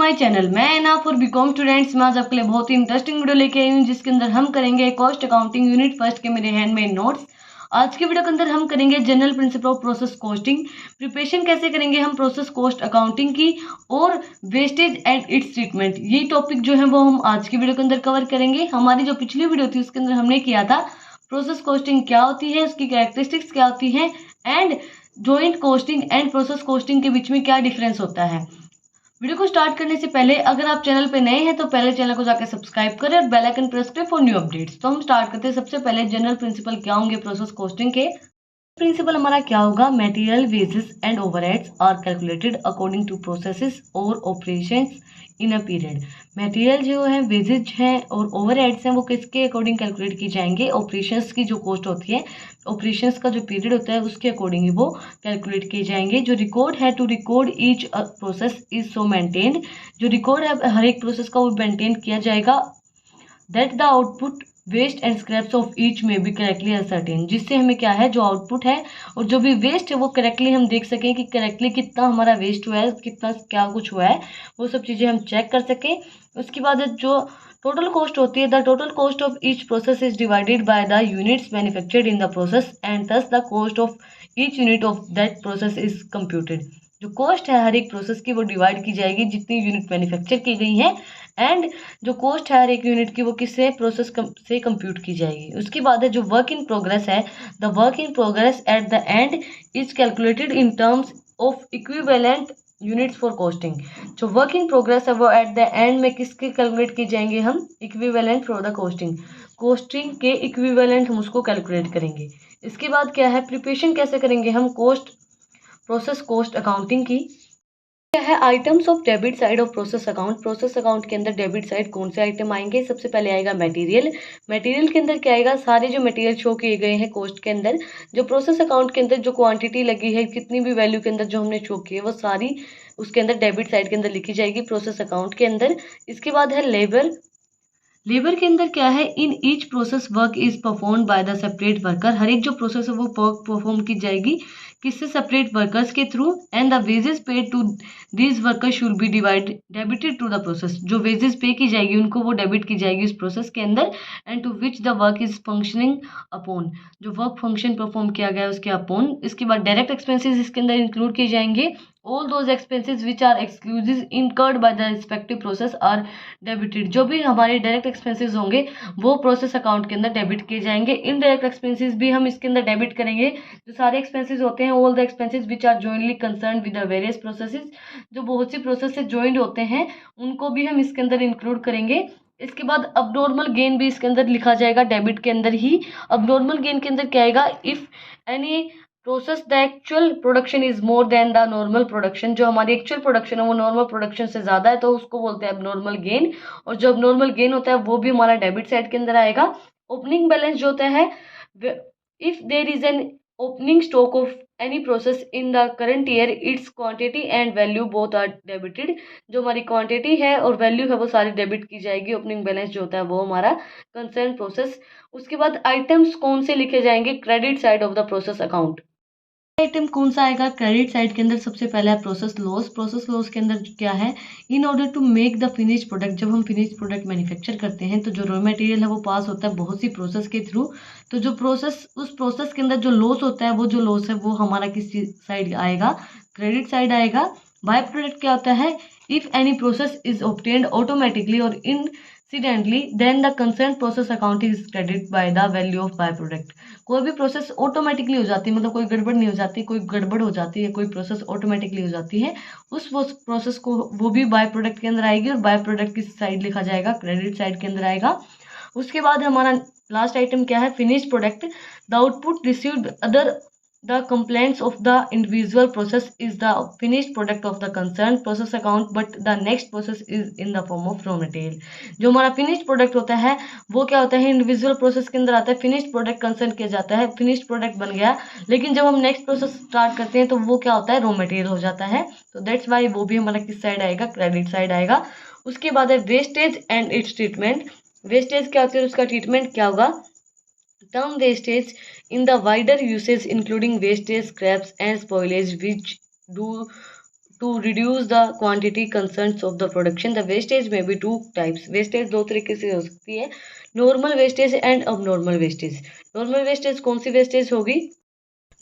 My channel. मैं enough और BCom students में आज आपके लिए बहुत ही इंटरेस्टिंग वीडियो लेके आई हूँ, जिसके अंदर हम करेंगे कॉस्ट अकाउंटिंग यूनिट फर्स्ट के मेरे हैंडमेड नोट्स। आज की वीडियो के अंदर हम करेंगे general principle of process costing, preparation कैसे करेंगे हम प्रोसेस कॉस्ट अकाउंटिंग की, और वेस्टेज एंड इट्स ट्रीटमेंट। ये टॉपिक जो है वो हम आज की वीडियो के अंदर कवर करेंगे। हमारी जो पिछली वीडियो थी उसके अंदर हमने किया था प्रोसेस कॉस्टिंग क्या होती है, उसकी कैरेक्टरिस्टिक्स क्या होती है, and joint costing and process costing के बीच में क्या डिफरेंस होता है। वीडियो को स्टार्ट करने से पहले अगर आप चैनल पे नए हैं तो पहले चैनल को जाकर सब्सक्राइब करें और बेल आइकन प्रेस करें फॉर न्यू अपडेट्स। तो हम स्टार्ट करते हैं। सबसे पहले जनरल प्रिंसिपल क्या होंगे प्रोसेस कॉस्टिंग के। प्रिंसिपल हमारा क्या होगा, material wages and overheads are calculated according to processes और operations in a period. Material जो है, वेजेज हैं और ओवरहेड्स हैं, वो किसके अकॉर्डिंग कैलकुलेट की जाएंगे, ऑपरेशंस की जो कॉस्ट होती है, ऑपरेशंस का जो पीरियड होता है उसके अकॉर्डिंग ही वो कैलकुलेट किए जाएंगे। जो रिकॉर्ड है to record each process is so maintained, जो रिकॉर्ड है हर एक प्रोसेस का वो मेंटेन किया जाएगा। That the output waste and scraps of each में बी करेक्टली असर्टेन, जिससे हमें क्या है, जो आउटपुट है और जो भी वेस्ट है वो करेक्टली हम देख सकें कि करेक्टली कितना हमारा वेस्ट हुआ है, कितना क्या कुछ हुआ है, वो सब चीज़ें हम चेक कर सकें। उसके बाद जो टोटल कॉस्ट होती है, the total cost of each process is divided by the units manufactured in the process and thus the cost of each unit of that process is computed. जो कॉस्ट है हर एक प्रोसेस की वो divide की जाएगी जितनी यूनिट मैन्युफैक्चर की गई है, एंड जो कॉस्ट है हर एक यूनिट की वो किससे प्रोसेस से कंप्यूट की जाएगी। उसके बाद है जो वर्क इन प्रोग्रेस है, the work in progress at the end is calculated in terms of equivalent units for costing. जो वर्क इन प्रोग्रेस है वो एट द एंड में किसके कैलकुलेट की जाएंगे, हम equivalent for the costing, costing के इक्विवेलेंट हम उसको कैलकुलेट करेंगे। इसके बाद क्या है, प्रिपरेशन कैसे करेंगे हम कॉस्ट प्रोसेस कॉस्ट अकाउंटिंग की। क्या है, items of debit side of process account. Process account के अंदर डेबिट साइड कौन से आइटम आएंगे, सबसे पहले आएगा मटेरियल। मटेरियल के अंदर क्या आएगा, सारे जो मटेरियल शो किए गए हैं कॉस्ट के अंदर, जो प्रोसेस अकाउंट के अंदर जो क्वांटिटी लगी है, कितनी भी वैल्यू के अंदर जो हमने शो की है वो सारी उसके अंदर डेबिट साइड के अंदर लिखी जाएगी प्रोसेस अकाउंट के अंदर। इसके बाद है लेबर। लेबर के अंदर क्या है, in each process work is perform by the separate worker. हर एक जो प्रोसेस है वो वर्क परफॉर्म की जाएगी किससे, सेपरेट वर्कर्स के through, and the wages paid to these workers should be divide debited to the process. जो वेजेस पे की जाएगी उनको वो डेबिट की जाएगी उस प्रोसेस के अंदर, and to which the work is functioning upon, जो वर्क फंक्शन परफॉर्म किया गया है उसके अपॉन। इसके बाद डायरेक्ट एक्सपेंसेस इसके अंदर इंक्लूड किए जाएंगे। All those expenses which are exclusive incurred by the respective process are debited. जो भी हमारे डायरेक्ट एक्सपेंसेस होंगे वो प्रोसेस अकाउंट के अंदर डेबिट किए जाएंगे। इनडायरेक्ट एक्सपेंसेस भी हम इसके अंदर डेबिट करेंगे। जो सारे एक्सपेंसेस होते हैं, all the expenses which are jointly concern with the various processes, जो बहुत सी प्रोसेस से ज्वाइंट होते हैं उनको भी हम इसके अंदर इंक्लूड करेंगे। इसके बाद अबनॉर्मल गेन भी इसके अंदर लिखा जाएगा डेबिट के अंदर ही। अबनॉर्मल गेन के अंदर क्या आएगा, if any process the actual production is more than the normal production, जो हमारी एक्चुअल प्रोडक्शन है वो नॉर्मल प्रोडक्शन से ज़्यादा है तो उसको बोलते हैं एबनॉर्मल गेन, और जो एबनॉर्मल गेन होता है वो भी हमारा डेबिट साइड के अंदर आएगा। ओपनिंग बैलेंस जो होता है, if there is an opening stock of any process in the current year, its quantity and value both are debited. जो हमारी क्वांटिटी है और वैल्यू है वो सारी डेबिट की जाएगी। ओपनिंग बैलेंस जो होता है वो हमारा कंसर्न प्रोसेस। उसके बाद आइटम्स कौन से लिखे जाएंगे, credit side of the process account. Item कौन सा आएगा, क्रेडिट साइड के अंदर सबसे पहला है प्रोसेस लॉस। प्रोसेस लॉस के अंदर क्या है, in order to make the finish product, जब हम फिनिश प्रोडक्ट मैन्युफैक्चर करते हैं तो जो रॉ मटेरियल है वो पास होता है बहुत सी प्रोसेस के थ्रू। तो जो प्रोसेस, उस प्रोसेस के अंदर जो लॉस होता है, वो जो लॉस है वो हमारा किस साइड आएगा, क्रेडिट साइड आएगा। बाय प्रोडक्ट क्या होता है, if any process is obtained automatically और incidentally then the concern process account is credit by the value of by product. कोई भी प्रोसेस ऑटोमेटिकली हो जाती है, मतलब कोई गड़बड़ नहीं हो जाती, कोई गड़बड़ हो जाती है, कोई प्रोसेस ऑटोमेटिकली हो जाती है, उस प्रोसेस को वो भी बाय प्रोडक्ट के अंदर आएगी, और बाय प्रोडक्ट की साइड लिखा जाएगा, क्रेडिट साइड के अंदर आएगा। उसके बाद हमारा लास्ट आइटम क्या है, finish product. The output received other the complaints of the individual process is the finished product of the concerned process account, but the next process is in the form of raw material। जो हमारा finished product होता है वो क्या होता है, individual process के अंदर आता है, फिनिश्ड प्रोडक्ट कंसर्न किया जाता है, फिनिश्ड प्रोडक्ट बन गया, लेकिन जब हम नेक्स्ट प्रोसेस स्टार्ट करते हैं तो वो क्या होता है, रॉ मटेरियल हो जाता है। तो दैट्स वाई वो भी हमारा किस साइड आएगा, क्रेडिट साइड आएगा। उसके बाद है wastage and it's treatment. Wastage क्या होती है, उसका ट्रीटमेंट क्या होगा। Term wastage in the wider usage including wastage, scraps and spoilage which do to reduce the quantity concerns of the production. The wastage may be two types. Wastage दो तरीके से हो सकती है, normal wastage and abnormal wastage. Normal wastage कौन सी wastage होगी?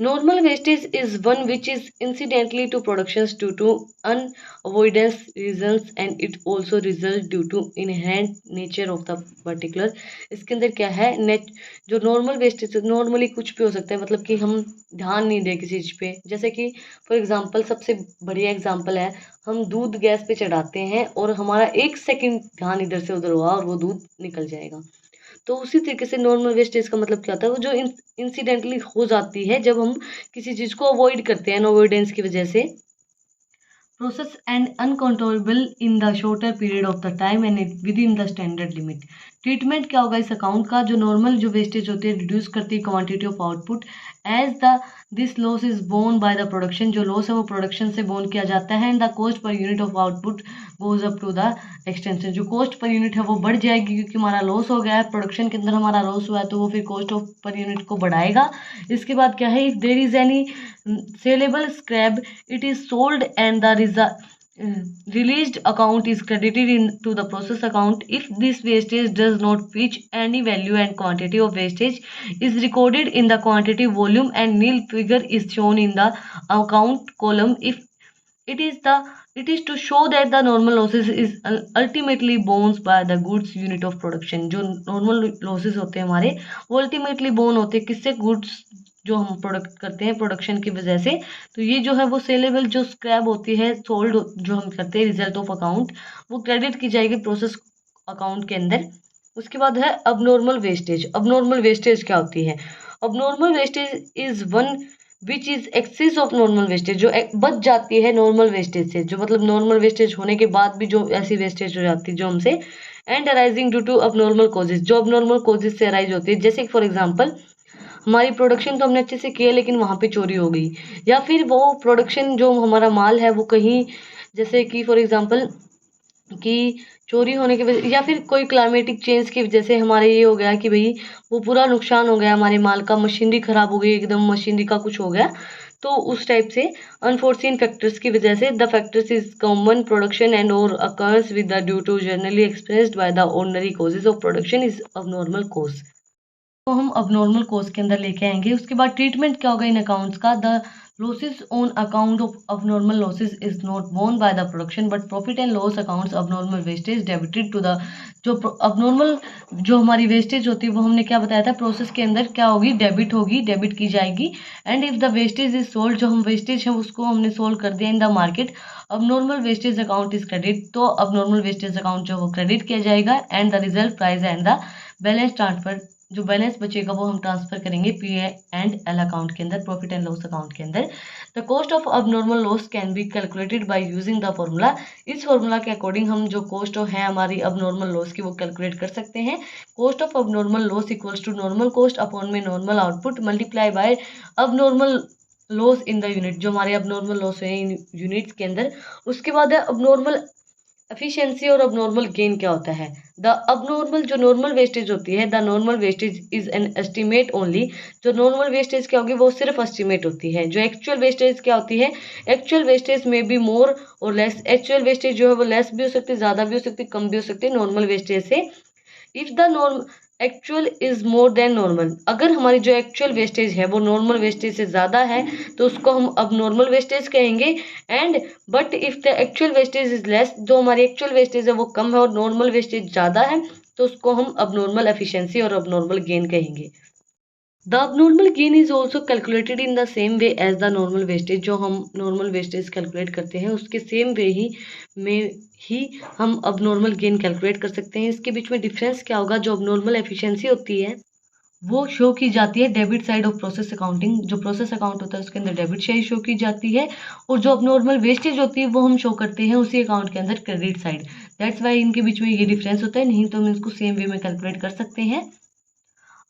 Normal wastage is one which is incidentally to productions due to unavoidance reasons and it also results due to inherent nature of the particular. इसके अंदर क्या है, जो normal wastage normally कुछ भी हो सकता है, मतलब कि हम ध्यान नहीं दे किसी चीज़ पे. जैसे कि फॉर एग्जांपल, सबसे बढ़िया एग्जांपल है, हम दूध गैस पे चढ़ाते हैं और हमारा 1 सेकंड ध्यान इधर से उधर हुआ और वो दूध निकल जाएगा. तो उसी तरीके से नॉर्मल वेस्टेज का मतलब क्या होता है, वो जो इंसिडेंटली हो जाती है जब हम किसी चीज़ को अवॉइड करते हैं, अवॉइडेंस की वजह से. Process and uncontrollable in the shorter period of the time and with in the standard limit. Treatment क्या होगा इस अकाउंट का? जो नॉर्मल जो वेस्टेज होती है रिड्यूस करती है quantity of output as the this loss is borne by the production. जो लॉस है वो प्रोडक्शन से बोर्न किया जाता है and the cost per unit of output goes up to the extension. जो कॉस्ट पर यूनिट है वो बढ़ जाएगी क्योंकि हमारा लॉस हो गया है, प्रोडक्शन के अंदर हमारा लॉस हुआ है, तो वो फिर कॉस्ट ऑफ पर यूनिट को बढ़ाएगा. इसके बाद क्या है, if there is any saleable scrap it is sold and the released account is credited into the process account. If this wastage does not reach any value and quantity of wastage is recorded in the quantity volume and nil figure is shown in the account column. If it is to show that the normal losses is ultimately borne by the goods unit of production. जो normal losses होते हैं हमारे, वो ultimately borne होते हैं किससे? goods जो हम प्रोडक्ट करते हैं प्रोडक्शन की वजह से. तो ये जो है वो सेलेबल जो स्क्रैप होती है, सोल्ड जो हम करते हैं रिजल्ट ऑफ अकाउंट, वो क्रेडिट की जाएगी प्रोसेस अकाउंट के अंदर. उसके बाद है अबनॉर्मल वेस्टेज. अबनॉर्मल वेस्टेज क्या होती है? Abnormal wastage is one which is excess of normal wastage. जो बच जाती है नॉर्मल वेस्टेज से, जो मतलब नॉर्मल वेस्टेज होने के बाद भी जो ऐसी वेस्टेज हो जाती है जो हमसे, and arising due to abnormal causes. जो अबनॉर्मल कॉजेज से अराइज होती है, जैसे फॉर एग्जाम्पल हमारी प्रोडक्शन तो हमने अच्छे से किया लेकिन वहाँ पे चोरी हो गई, या फिर वो प्रोडक्शन जो हमारा माल है वो कहीं, जैसे कि फॉर एग्जांपल कि चोरी होने की वजह, या फिर कोई क्लाइमेटिक चेंज की वजह से हमारे ये हो गया कि भाई वो पूरा नुकसान हो गया हमारे माल का, मशीनरी खराब हो गई, एकदम मशीनरी का कुछ हो गया. तो उस टाइप से अनफोर्सिन फैक्टर्स की वजह से, the factors is common production and और occurs with the due to generally expressed by the ordinary causes of production is abnormal cause. तो हम अबनॉर्मल कॉज के अंदर लेके आएंगे. उसके बाद ट्रीटमेंट क्या होगा इन अकाउंट्स का? The losses on account of abnormal losses is not borne by the production but profit and loss accounts abnormal wastage debited to the. जो अबनॉर्मल जो हमारी वेस्टेज होती है वो हमने क्या बताया था, प्रोसेस के अंदर क्या होगी, डेबिट होगी, डेबिट की जाएगी. And if the wastage is sold, जो हम वेस्टेज है उसको हमने सोल्ड कर दिया in the market, abnormal wastage account is credit. तो अबनॉर्मल वेस्टेज अकाउंट जो वो क्रेडिट किया जाएगा and the result price and the balance transfer. जो बैलेंस बचेगा वो हम ट्रांसफर करेंगे पी एंड एल अकाउंट के अंदर, प्रॉफिट एंड लॉस अकाउंट के अंदर. The cost of abnormal loss can be calculated by using the formula. इस फॉर्मूला के अकॉर्डिंग हम जो कॉस्ट है हमारी अबनॉर्मल लॉस की वो कैलकुलेट कर सकते हैं. Cost of abnormal loss equals to normal cost upon में normal output multiply by abnormal loss in the unit. जो हमारे अबनॉर्मल लॉस है इन यूनिट्स के अंदर. उसके बाद है अबनॉर्मल एफिशिएंसी और अबनॉर्मल गेन क्या होता है. द अबनॉर्मल जो नॉर्मल वेस्टेज होती है, the normal wastage is an estimate only. जो नॉर्मल वेस्टेज क्या होगी वो सिर्फ एस्टिमेट होती है. जो एक्चुअल वेस्टेज क्या होती है, एक्चुअल वेस्टेज में बी मोर और लेस. एक्चुअल वेस्टेज जो है वो लेस भी हो सकती है, ज़्यादा भी हो सकती है, कम भी हो सकती है नॉर्मल वेस्टेज से. If the norm actual is more than normal, अगर हमारी जो एक्चुअल वेस्टेज है वो नॉर्मल वेस्टेज से ज़्यादा है तो उसको हम अब नॉर्मल वेस्टेज कहेंगे. And but if the actual wastage is less, जो हमारी एक्चुअल वेस्टेज है वो कम है और नॉर्मल वेस्टेज ज़्यादा है तो उसको हम अब नॉर्मल एफिशिएंसी और अब नॉर्मल गेन कहेंगे. The abnormal gain is also calculated in the same way as the normal wastage. जो हम normal wastage कैलकुलेट करते हैं उसके सेम वे ही हम abnormal gain कैलकुलेट कर सकते हैं. इसके बीच में डिफरेंस क्या होगा, जो abnormal efficiency होती है वो शो की जाती है debit side of process accounting. जो प्रोसेस अकाउंट होता है उसके अंदर डेबिट साइड शो की जाती है और जो abnormal वेस्टेज होती है वो हम शो करते हैं उसी अकाउंट के अंदर क्रेडिट साइड. दैट्स वाई इनके बीच में ये डिफरेंस होता है, नहीं तो हम इसको सेम वे में कैलकुलेट कर सकते हैं.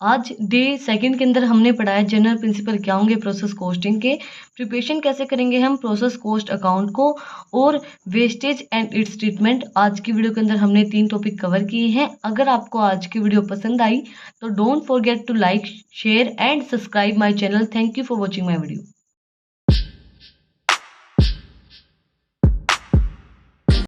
आज डे सेकंड के अंदर हमने पढ़ा है जनरल प्रिंसिपल क्या होंगे प्रोसेस कोस्टिंग के, प्रिपरेशन कैसे करेंगे हम प्रोसेस कोस्ट अकाउंट को, और वेस्टेज एंड इट्स ट्रीटमेंट. आज की वीडियो के अंदर हमने 3 टॉपिक कवर किए हैं. अगर आपको आज की वीडियो पसंद आई तो don't forget to like, share and subscribe my channel. Thank you for watching my video.